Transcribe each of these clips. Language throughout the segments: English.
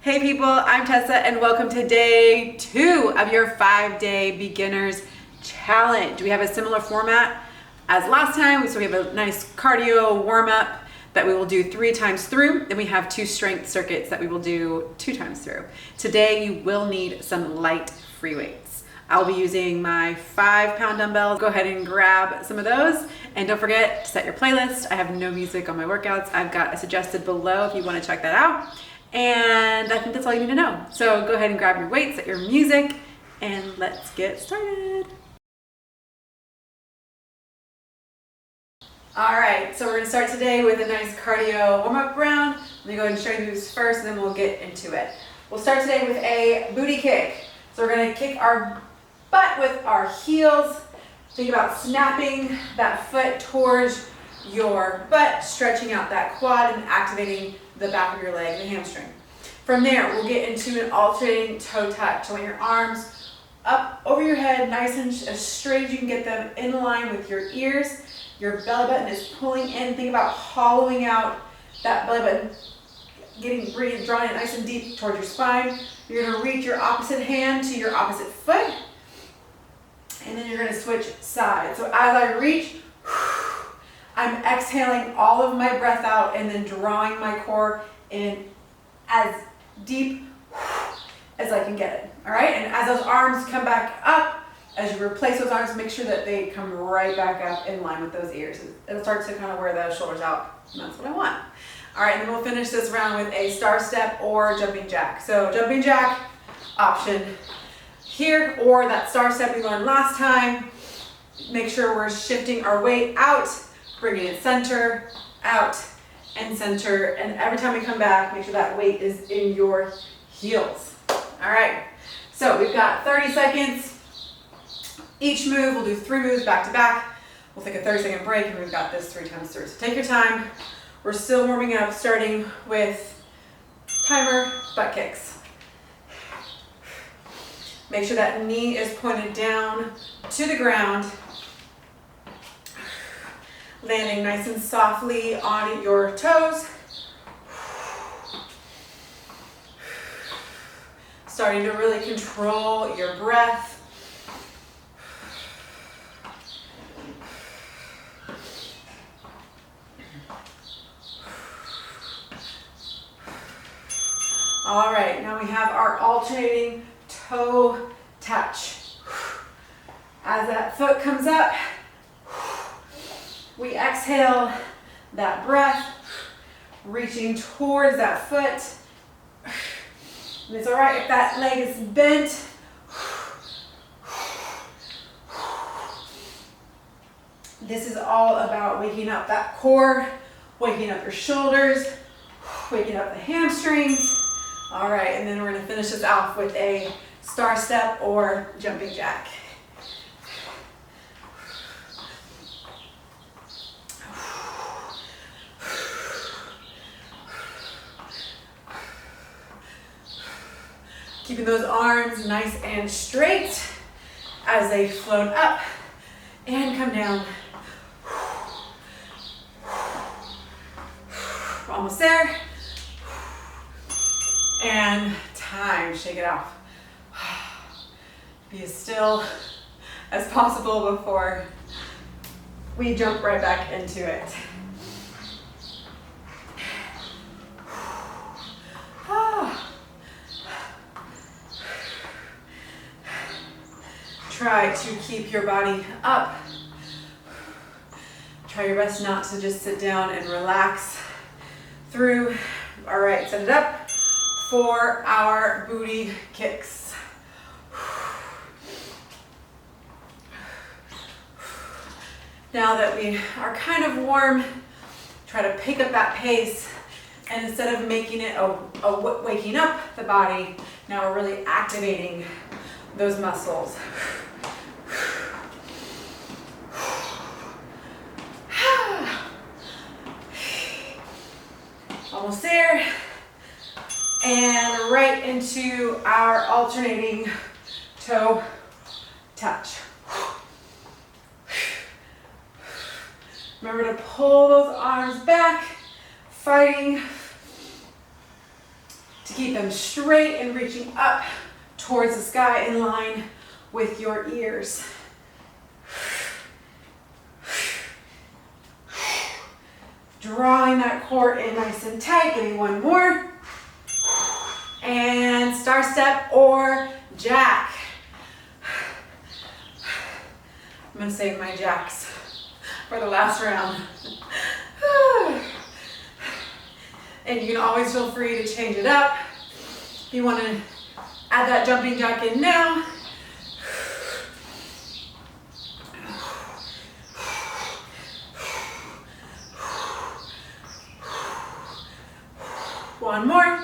Hey people, I'm Tessa and welcome to day 2 of your 5-day beginners challenge. We have a similar format as last time, so we have a nice cardio warm-up that we will do 3 times through. Then we have 2 strength circuits that we will do 2 times through. Today you will need some light free weights. I'll be using my 5-pound dumbbells. Go ahead and grab some of those. And don't forget to set your playlist. I have no music on my workouts. I've got a suggested below if you want to check that out. And I think that's all you need to know. So go ahead and grab your weights, set your music, and let's get started. All right, so we're gonna start today with a nice cardio warm-up round. Let me go ahead and show you moves first, and then we'll get into it. We'll start today with a booty kick. So we're gonna kick our butt with our heels. Think about snapping that foot towards your butt, stretching out that quad and activating the back of your leg, the hamstring. From there, we'll get into an alternating toe touch. So want your arms up over your head, nice and as straight as you can get them, in line with your ears. Your belly button is pulling in. Think about hollowing out that belly button, drawing it nice and deep towards your spine. You're gonna reach your opposite hand to your opposite foot, and then you're gonna switch sides. So as I reach, I'm exhaling all of my breath out and then drawing my core in as deep as I can get it. All right, and as those arms come back up, as you replace those arms, make sure that they come right back up in line with those ears. It'll start to kind of wear the shoulders out, and that's what I want. All right, and then we'll finish this round with a star step or jumping jack. So jumping jack option here, or that star step we learned last time. Make sure we're shifting our weight out, bringing it center, out, and center. And every time we come back, make sure that weight is in your heels. All right, so we've got 30 seconds. Each move, we'll do 3 moves back to back. We'll take a 30-second break, and we've got this 3 times through. So take your time. We're still warming up, starting with timer butt kicks. Make sure that knee is pointed down to the ground. Landing nice and softly on your toes. Starting to really control your breath. All right, now we have our alternating toe touch. As that foot comes up, we exhale that breath, reaching towards that foot. And it's all right if that leg is bent. This is all about waking up that core, waking up your shoulders, waking up the hamstrings. All right, and then we're gonna finish this off with a star step or jumping jack. Keeping those arms nice and straight as they float up and come down. We're almost there. And time, shake it off. Be as still as possible before we jump right back into it. Try to keep your body up. Try your best not to just sit down and relax through. All right, set it up for our booty kicks. Now that we are kind of warm, try to pick up that pace, and instead of making it waking up the body, now we're really activating those muscles. Almost there. And right into our alternating toe touch. Remember to pull those arms back, fighting to Keep them straight and reaching up towards the sky in line with your ears. Drawing that core in nice and tight. Give me one more. And star step or jack. I'm gonna save my jacks for the last round. And you can always feel free to change it up. If you want to add that jumping jack in now. One more.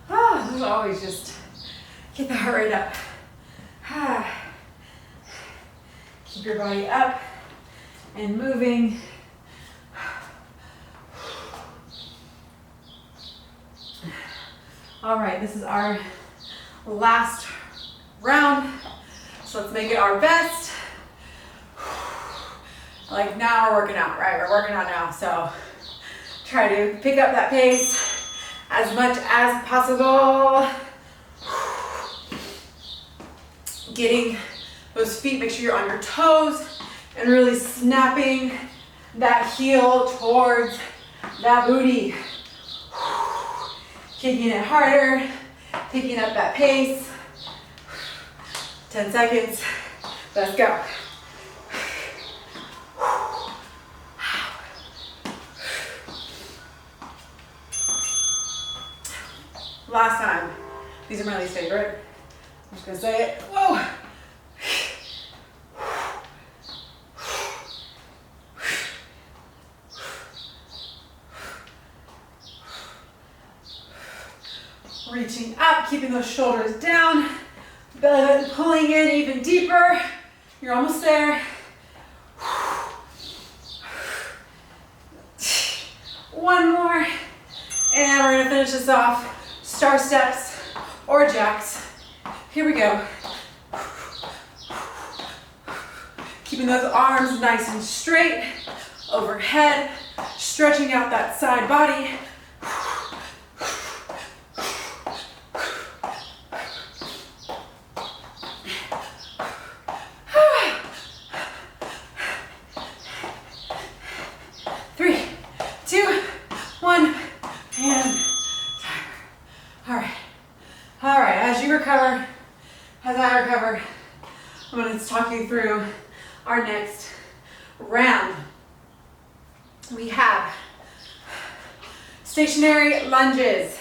Oh, this is always just get the heart rate up. Keep your body up and moving. All right, this is our last round. So let's make it our best. Like now we're working out, right? We're working out now. So try to pick up that pace as much as possible. Getting those feet, make sure you're on your toes and really snapping that heel towards that booty. Kicking it harder, picking up that pace. 10 seconds, let's go. Last time. These are my least favorite. I'm just gonna say it. Whoa. Reaching up, keeping those shoulders down, belly button pulling in even deeper. You're almost there. One more, and we're gonna finish this off. Star steps or jacks. Here we go. Keeping those arms nice and straight overhead, stretching out that side body. Talk you through our next round. We have stationary lunges.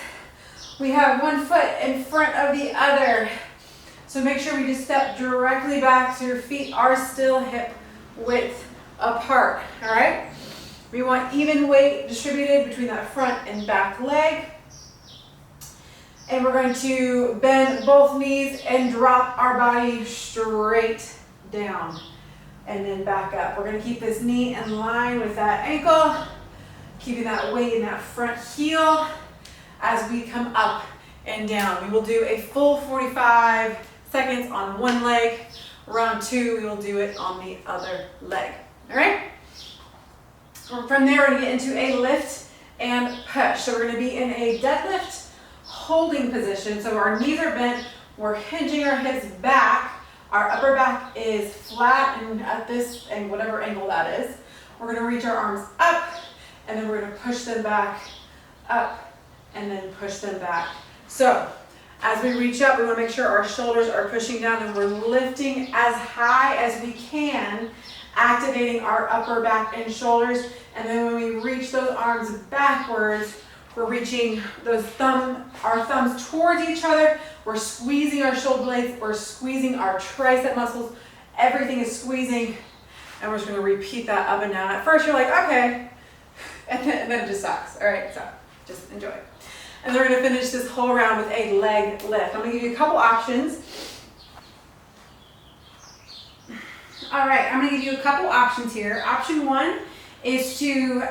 We have one foot in front of the other. So make sure we just step directly back so your feet are still hip width apart, all right? We want even weight distributed between that front and back leg. And we're going to bend both knees and drop our body straight down and then back up. We're going to keep this knee in line with that ankle, keeping that weight in that front heel as we come up and down. We will do a full 45 seconds on one leg. Round two, we will do it on the other leg. All right? From there, we're going to get into a lift and push. So we're going to be in a deadlift holding position. So our knees are bent. We're hinging our hips back. Our upper back is flat and at this and whatever angle that is. We're going to reach our arms up and then we're going to push them back, up, and then push them back. So as we reach up, we want to make sure our shoulders are pushing down and we're lifting as high as we can, activating our upper back and shoulders. And then when we reach those arms backwards, we're reaching those our thumbs towards each other. We're squeezing our shoulder blades. We're squeezing our tricep muscles. Everything is squeezing. And we're just going to repeat that up and down. At first, you're like, okay. And then it just stops. All right, so just enjoy. And then we're going to finish this whole round with a leg lift. I'm going to give you a couple options. All right, I'm going to give you a couple options here. Option one is to,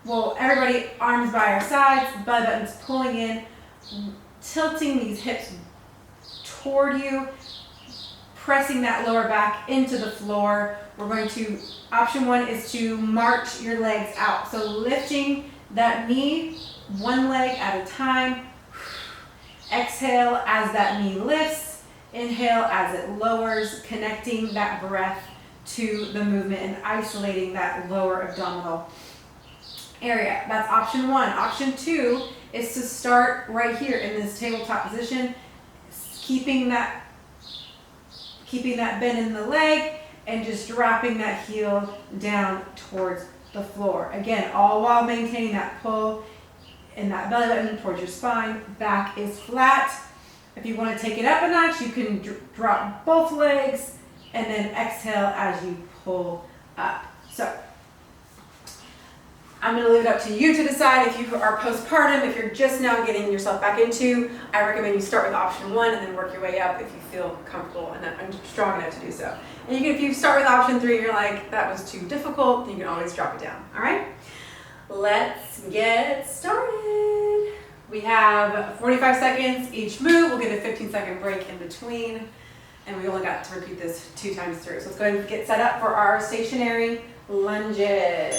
well, everybody arms by our sides, belly buttons pulling in, tilting these hips toward you, pressing that lower back into the floor. We're going to, option one is to march your legs out. So lifting that knee one leg at a time. Exhale as that knee lifts. Inhale as it lowers, connecting that breath to the movement and isolating that lower abdominal area. That's option one. Option two is to start right here in this tabletop position, keeping that bend in the leg and just dropping that heel down towards the floor. Again, all while maintaining that pull in that belly button towards your spine. Back is flat. If you want to take it up a notch, you can drop both legs and then exhale as you pull up. So I'm going to leave it up to you to decide if you are postpartum, if you're just now getting yourself back into. I recommend you start with option one and then work your way up if you feel comfortable and strong enough to do so. And you can, if you start with option three and you're like, that was too difficult, then you can always drop it down. All right? Let's get started. We have 45 seconds each move. We'll get a 15-second break in between. And we only got to repeat this 2 times through. So let's go ahead and get set up for our stationary lunges.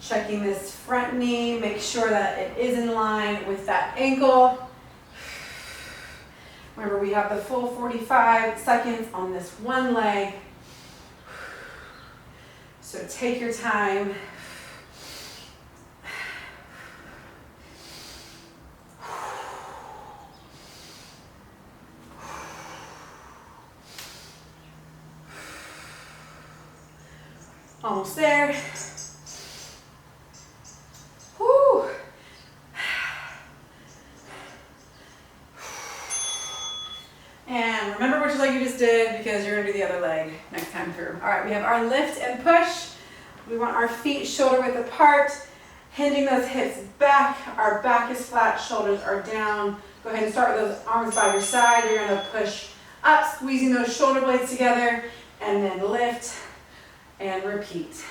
Checking this front knee, make sure that it is in line with that ankle. Remember, we have the full 45 seconds on this one leg. So take your time. Almost there. Whew. And remember which leg you just did, because you're going to do the other leg next time through. All right, we have our lift and push. We want our feet shoulder width apart, hinging those hips back. Our back is flat, shoulders are down. Go ahead and start with those arms by your side. You're going to push up, squeezing those shoulder blades together, and then lift and repeat.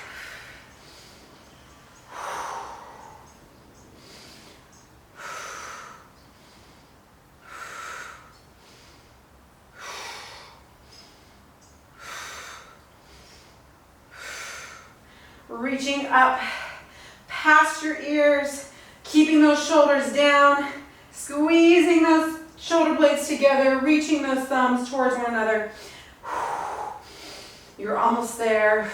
Reaching up past your ears, keeping those shoulders down, squeezing those shoulder blades together, reaching those thumbs towards one another. You're almost there.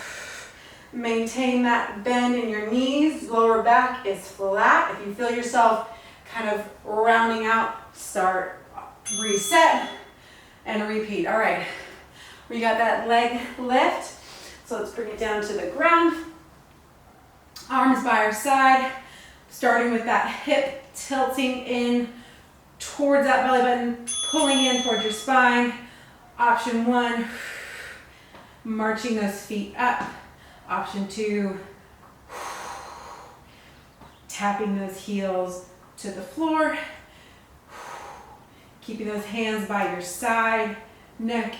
Maintain that bend in your knees. Lower back is flat. If you feel yourself kind of rounding out, start, reset, and repeat. All right, we got that leg lift. So let's bring it down to the ground. Arms by our side, starting with that hip tilting in towards that belly button, pulling in towards your spine. Option one, marching those feet up. Option two, tapping those heels to the floor. Keeping those hands by your side, neck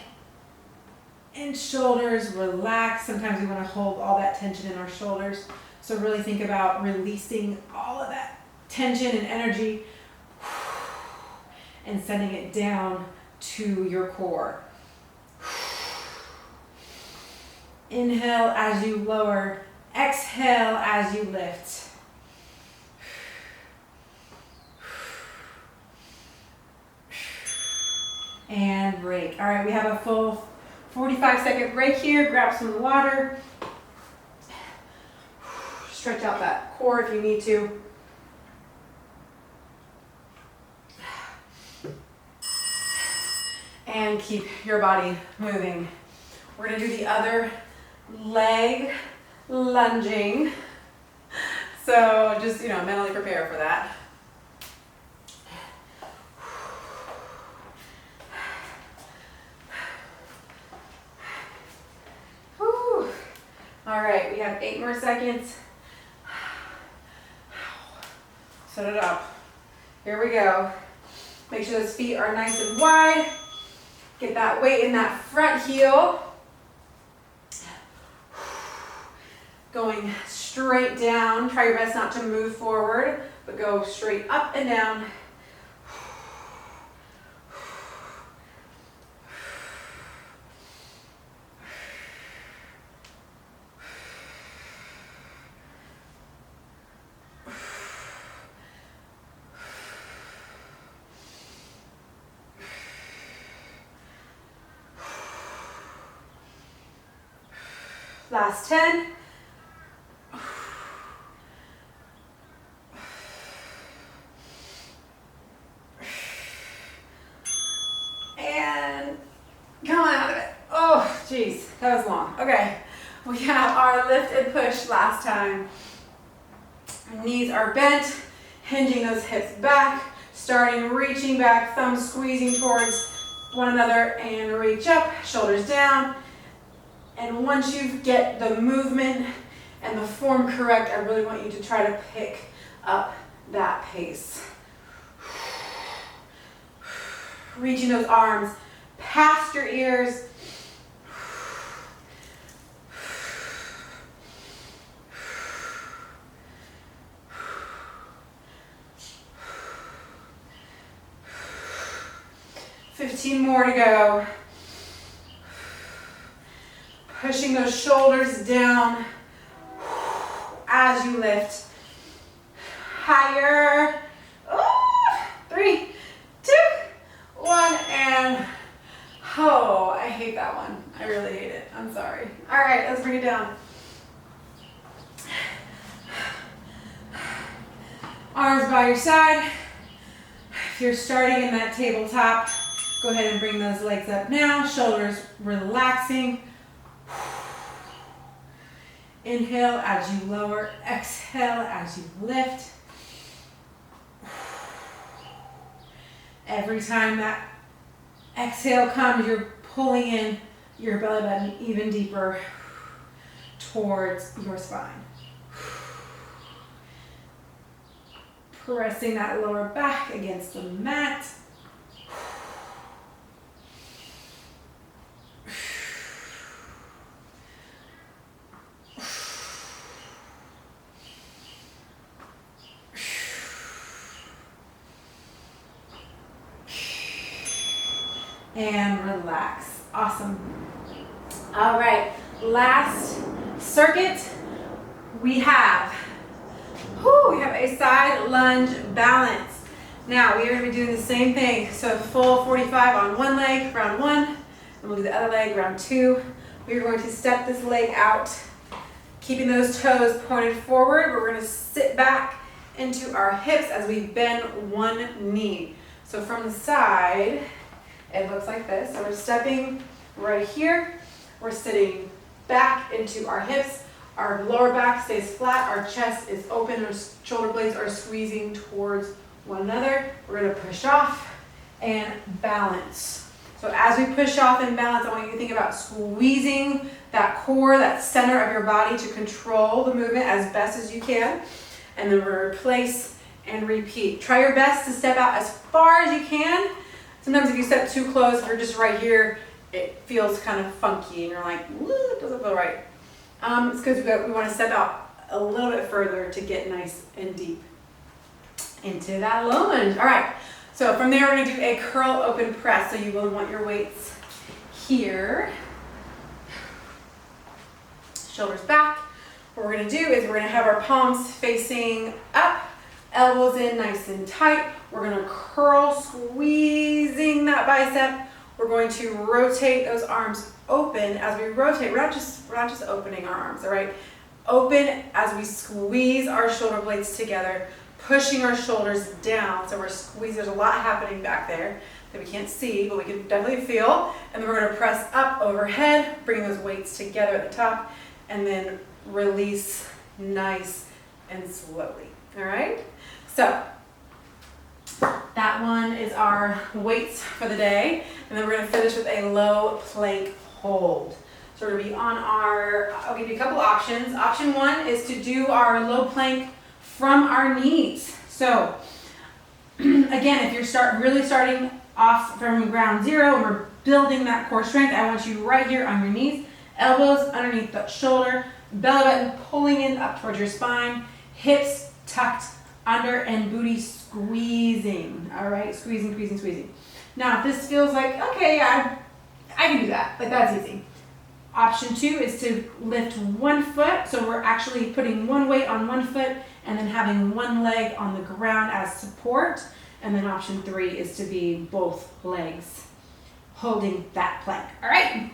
and shoulders relaxed. Sometimes we want to hold all that tension in our shoulders. So really think about releasing all of that tension and energy and sending it down to your core. Inhale as you lower, exhale as you lift. And break. All right, we have a full 45-second break here. Grab some water. Stretch out that core if you need to. And keep your body moving. We're going to do the other leg lunging. So just, mentally prepare for that. Whew. All right, we have 8 more seconds. Set it up. Here we go. Make sure those feet are nice and wide. Get that weight in that front heel. Going straight down. Try your best not to move forward, but go straight up and down. Last 10. And come on out of it. Oh, geez, that was long. Okay, we have our lift and push last time. Knees are bent, hinging those hips back, starting reaching back, thumbs squeezing towards one another, and reach up, shoulders down. And once you get the movement and the form correct, I really want you to try to pick up that pace. Reaching those arms past your ears. $15 more to go. Pushing those shoulders down as you lift. Higher. Oh, 3, 2, 1, and oh, I hate that one. I really hate it. I'm sorry. All right, let's bring it down. Arms by your side. If you're starting in that tabletop, go ahead and bring those legs up now. Shoulders relaxing. Inhale as you lower. Exhale as you lift. Every time that exhale comes, you're pulling in your belly button even deeper towards your spine. Pressing that lower back against the mat. And relax. Awesome. All right, last circuit, we have a side lunge balance. Now we are going to be doing the same thing. So full 45 on one leg, round 1, and we'll do the other leg, round 2. We are going to step this leg out, keeping those toes pointed forward. We're going to sit back into our hips as we bend one knee. So from the side, it looks like this. So we're stepping right here. We're sitting back into our hips. Our lower back stays flat. Our chest is open. Our shoulder blades are squeezing towards one another. We're going to push off and balance. So as we push off and balance, I want you to think about squeezing that core, that center of your body to control the movement as best as you can. And then we're going to replace and repeat. Try your best to step out as far as you can. Sometimes if you step too close, if you're just right here, it feels kind of funky and you're like, woo, it doesn't feel right. It's because we want to step out a little bit further to get nice and deep into that low lunge. All right, so from there we're going to do a curl open press. So you will want your weights here. Shoulders back. What we're going to do is we're going to have our palms facing up, elbows in nice and tight. We're going to curl, squeezing that bicep. We're going to rotate those arms open. As we rotate, we're not just opening our arms, all right? Open as we squeeze our shoulder blades together, pushing our shoulders down. So we're squeezing. There's a lot happening back there that we can't see, but we can definitely feel. And then we're going to press up overhead, bring those weights together at the top, and then release nice and slowly. All right? So that one is our weights for the day. And then we're going to finish with a low plank hold. So we're going to be on our, I'll give you a couple options. Option 1 is to do our low plank from our knees. So again, if you're really starting off from ground zero and we're building that core strength, I want you right here on your knees, elbows underneath the shoulder, belly button pulling in up towards your spine, hips tucked under and booty squeezing. All right, squeezing, squeezing, squeezing. Now, if this feels like, okay, I can do that, like that's easy. Option 2 is to lift one foot. So we're actually putting one weight on one foot and then having one leg on the ground as support. And then option 3 is to be both legs holding that plank. All right.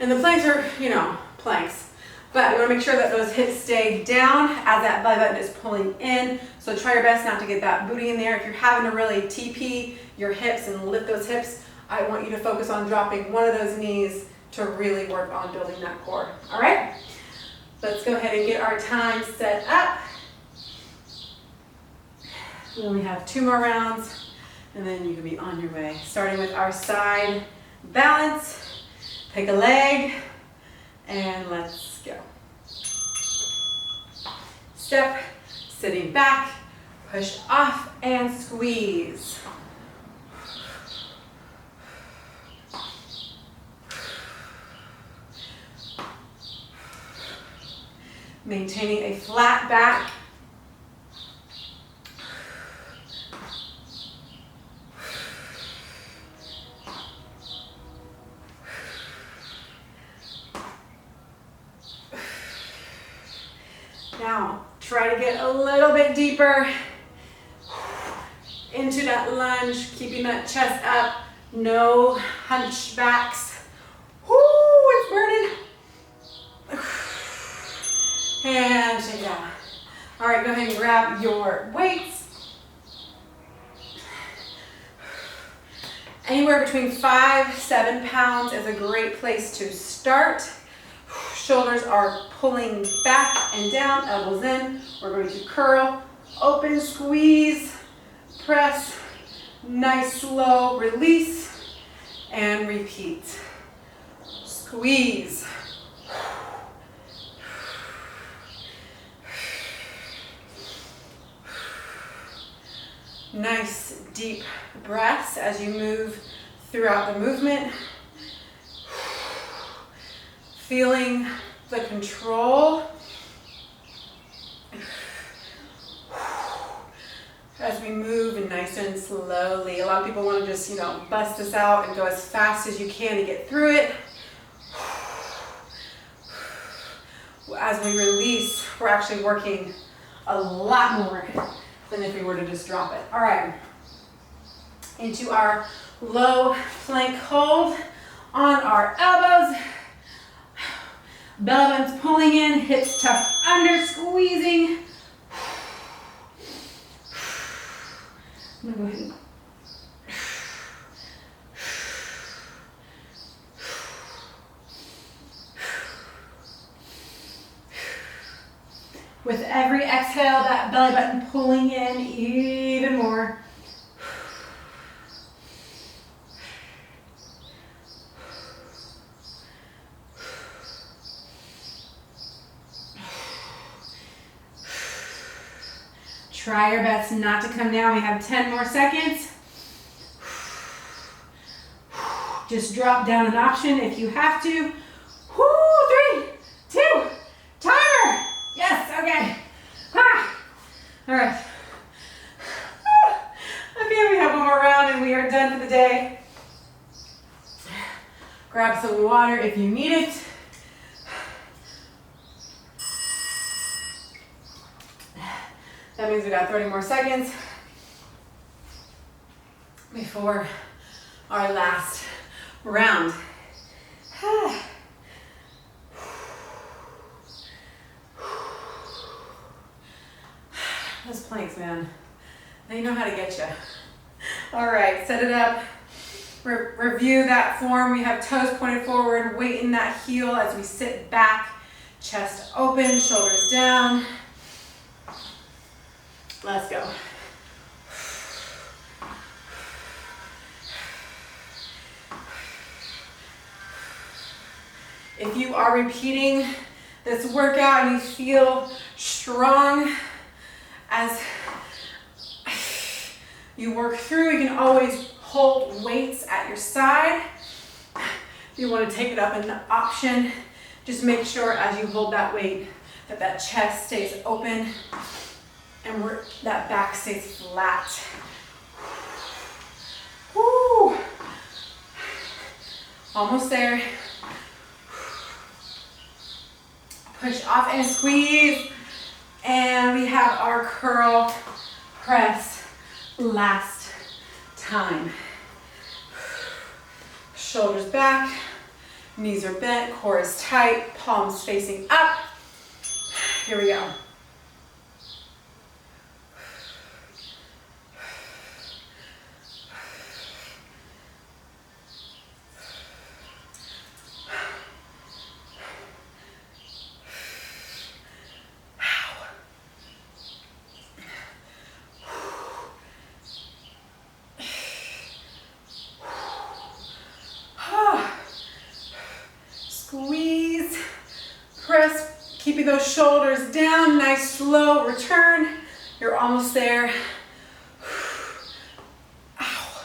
And the planks are, you know, planks. But we want to make sure that those hips stay down as that belly button is pulling in. So try your best not to get that booty in there. If you're having to really TP your hips and lift those hips, I want you to focus on dropping one of those knees to really work on building that core. All right? Let's go ahead and get our time set up. We only have 2 more rounds, and then you can be on your way. Starting with our side balance. Pick a leg, and let's go. Step, sitting back, push off, and squeeze. Maintaining a flat back. Now, try to get a little bit deeper into that lunge, keeping that chest up, no hunchbacks. Woo, it's burning. And shake it out. All right, go ahead and grab your weights. Anywhere between 5-7 pounds is a great place to start. Shoulders are pulling back and down, elbows in. We're going to curl, open, squeeze, press, nice slow release, and repeat. Squeeze. Nice deep breaths as you move throughout the movement. Feeling the control as we move nice and slowly. A lot of people want to just, you know, bust this out and go as fast as you can to get through it. As we release, we're actually working a lot more than if we were to just drop it. All right, into our low plank hold on our elbows. Belly button's pulling in, hips tucked under, squeezing. I'm gonna go ahead and with every exhale, that belly button pulling in even more. Try your best not to come down. We have 10 more seconds. Just drop down an option if you have to. 3, 2, timer. Yes, okay. All right. Okay, we have one more round and we are done for the day. Grab some water if you need it. That means we got 30 more seconds before our last round. Those planks, man, they know how to get you. All right, set it up. Review that form. We have toes pointed forward, weight in that heel as we sit back, chest open, shoulders down. Let's go. If you are repeating this workout and you feel strong as you work through, you can always hold weights at your side. If you want to take it up an option, just make sure as you hold that weight that that chest stays open and that back stays flat. Woo. Almost there. Push off and squeeze. And we have our curl press last time. Shoulders back, Knees are bent, core is tight, palms facing up. Here we go. Squeeze, press, keeping those shoulders down, nice slow return. You're almost there. Ow.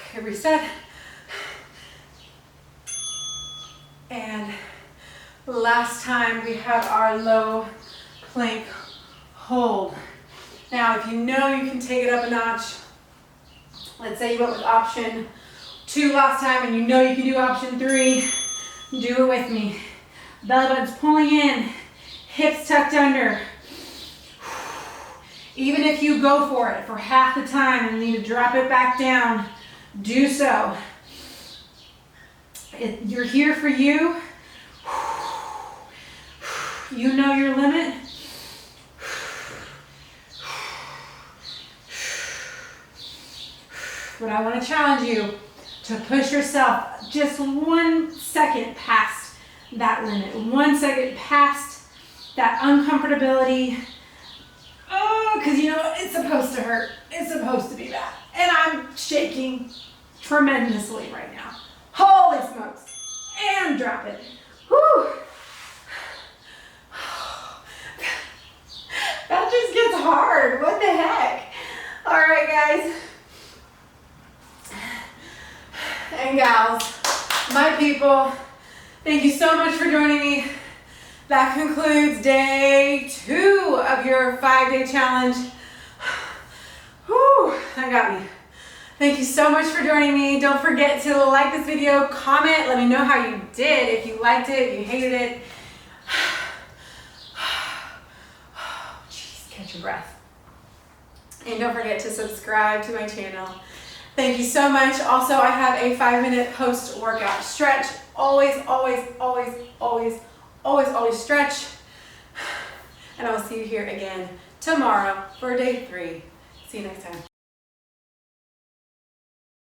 Okay, reset. And last time we have our low plank hold. Now, if you know you can take it up a notch, let's say you went with option 2 last time and you know you can do option 3, do it with me. Belly button's pulling in, hips tucked under. Even if you go for it for half the time and need to drop it back down, do so. You're here for you. You know your limit. But I want to challenge you to push yourself just 1 second past that limit, 1 second past that uncomfortability. Oh, because you know it's supposed to hurt. It's supposed to be bad. And I'm shaking tremendously right now. Holy smokes. And drop it. Whew. That just gets hard. What the heck? All right, guys. And gals, my people, thank you so much for joining me. That concludes day 2 of your 5-day challenge. Whew, that got me. Thank you so much for joining me. Don't forget to like this video, comment, let me know how you did, if you liked it, if you hated it. Jeez, catch your breath. And don't forget to subscribe to my channel. Thank you so much. Also, I have a 5-minute post-workout stretch. Always, always, always, always, always, always stretch. And I will see you here again tomorrow for day 3. See you next time.